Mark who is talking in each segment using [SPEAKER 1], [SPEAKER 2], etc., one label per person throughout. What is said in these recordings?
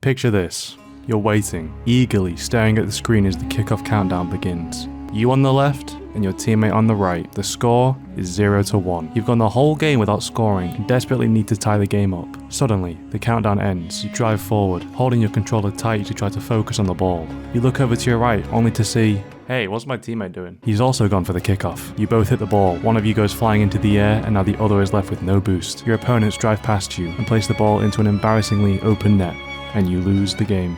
[SPEAKER 1] Picture this. You're waiting, eagerly staring at the screen as the kickoff countdown begins. You on the left, and your teammate on the right. The score is 0-1. You've gone the whole game without scoring and desperately need to tie the game up. Suddenly, the countdown ends. You drive forward, holding your controller tight to try to focus on the ball. You look over to your right, only to see, hey, what's my teammate doing? He's also gone for the kickoff. You both hit the ball. One of you goes flying into the air, and now the other is left with no boost. Your opponents drive past you and place the ball into an embarrassingly open net, and you lose the game.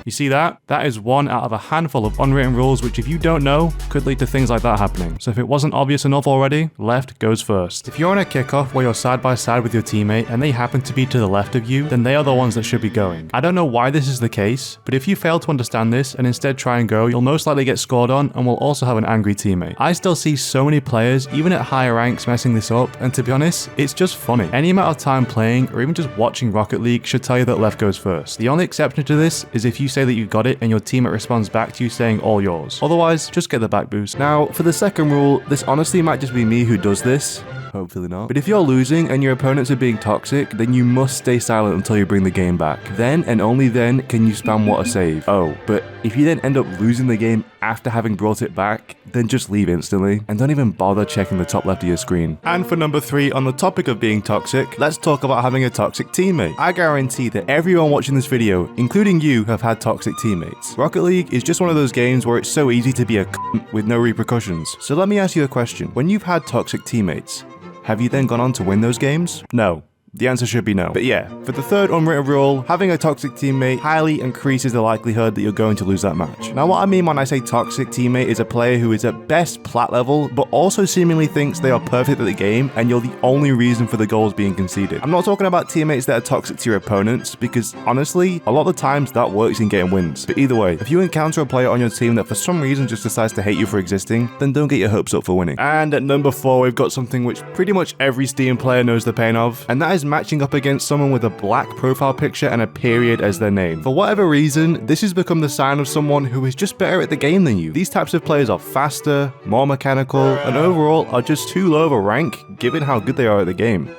[SPEAKER 1] You see that? That is one out of a handful of unwritten rules which, if you don't know, could lead to things like that happening. So if it wasn't obvious enough already, left goes first. If you're on a kickoff where you're side by side with your teammate and they happen to be to the left of you, then they are the ones that should be going. I don't know why this is the case, but if you fail to understand this and instead try and go, you'll most likely get scored on and will also have an angry teammate. I still see so many players, even at higher ranks, messing this up, and to be honest, it's just funny. Any amount of time playing or even just watching Rocket League should tell you that left goes first. The only exception to this is if you say that you got it and your teammate responds back to you saying all yours. Otherwise, just get the back boost. Now, for the second rule, this honestly might just be me who does this. Hopefully not. But if you're losing and your opponents are being toxic, then you must stay silent until you bring the game back. Then and only then can you spam what a save. Oh, but if you then end up losing the game after having brought it back, then just leave instantly and don't even bother checking the top left of your screen. And for number 3, on the topic of being toxic, let's talk about having a toxic teammate. I guarantee that everyone watching this video, including you, have had toxic teammates. Rocket League is just one of those games where it's so easy to be a cunt with no repercussions. So let me ask you a question. When you've had toxic teammates, have you then gone on to win those games? No. The answer should be no. But yeah, for the third unwritten rule, having a toxic teammate highly increases the likelihood that you're going to lose that match. Now, what I mean when I say toxic teammate is a player who is at best plat level, but also seemingly thinks they are perfect at the game and you're the only reason for the goals being conceded. I'm not talking about teammates that are toxic to your opponents, because honestly, a lot of the times that works in getting wins. But either way, if you encounter a player on your team that for some reason just decides to hate you for existing, then don't get your hopes up for winning. And at number 4, we've got something which pretty much every Steam player knows the pain of, and that is matching up against someone with a black profile picture and a period as their name. For whatever reason, this has become the sign of someone who is just better at the game than you. These types of players are faster, more mechanical, and overall are just too low of a rank given how good they are at the game.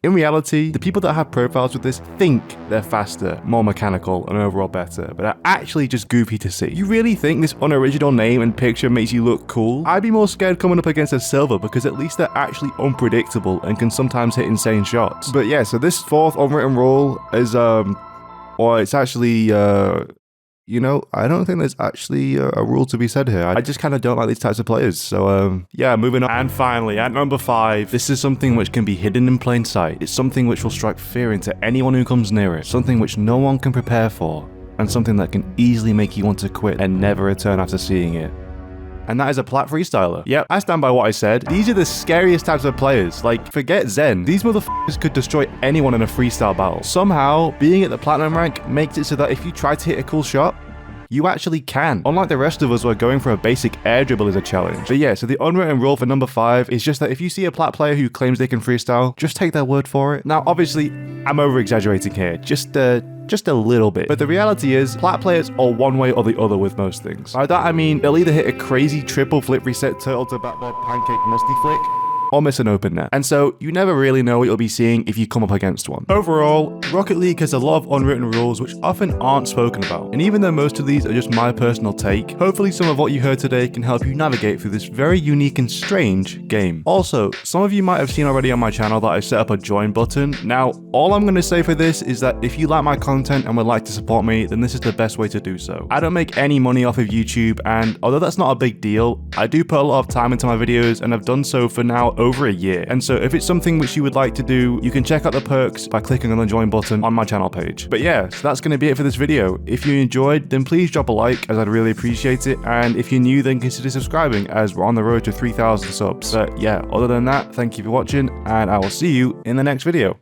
[SPEAKER 1] In reality, the people that have profiles with this think they're faster, more mechanical, and overall better, but are actually just goofy to see. You really think this unoriginal name and picture makes you look cool? I'd be more scared coming up against a silver because at least they're actually unpredictable and can sometimes hit insane shots. But yeah, so this fourth unwritten rule is, it's actually, I don't think there's actually a rule to be said here. I just kind of don't like these types of players. So, yeah, moving on. And finally, at number 5, this is something which can be hidden in plain sight. It's something which will strike fear into anyone who comes near it. Something which no one can prepare for. And something that can easily make you want to quit and never return after seeing it. And that is a plat freestyler. Yep, I stand by what I said. These are the scariest types of players. Like, forget Zen. These motherfuckers could destroy anyone in a freestyle battle. Somehow, being at the platinum rank makes it so that if you try to hit a cool shot, you actually can. Unlike the rest of us where going for a basic air dribble is a challenge. But yeah, so the unwritten rule for number 5 is just that if you see a plat player who claims they can freestyle, just take their word for it. Now, obviously, I'm over-exaggerating here. Just a little bit. But the reality is, plat players are one way or the other with most things. By that I mean, they'll either hit a crazy triple flip reset turtle to backboard pancake musty flick, or miss an open net. And so you never really know what you'll be seeing if you come up against one. Overall, Rocket League has a lot of unwritten rules which often aren't spoken about. And even though most of these are just my personal take, hopefully some of what you heard today can help you navigate through this very unique and strange game. Also, some of you might have seen already on my channel that I set up a join button. Now, all I'm going to say for this is that if you like my content and would like to support me, then this is the best way to do so. I don't make any money off of YouTube, and although that's not a big deal, I do put a lot of time into my videos and I've done so for now over a year. And so if it's something which you would like to do, you can check out the perks by clicking on the join button on my channel page. But yeah, so that's going to be it for this video. If you enjoyed, then please drop a like, as I'd really appreciate it. And if you're new, then consider subscribing, as we're on the road to 3,000 subs. But yeah, other than that, thank you for watching, and I will see you in the next video.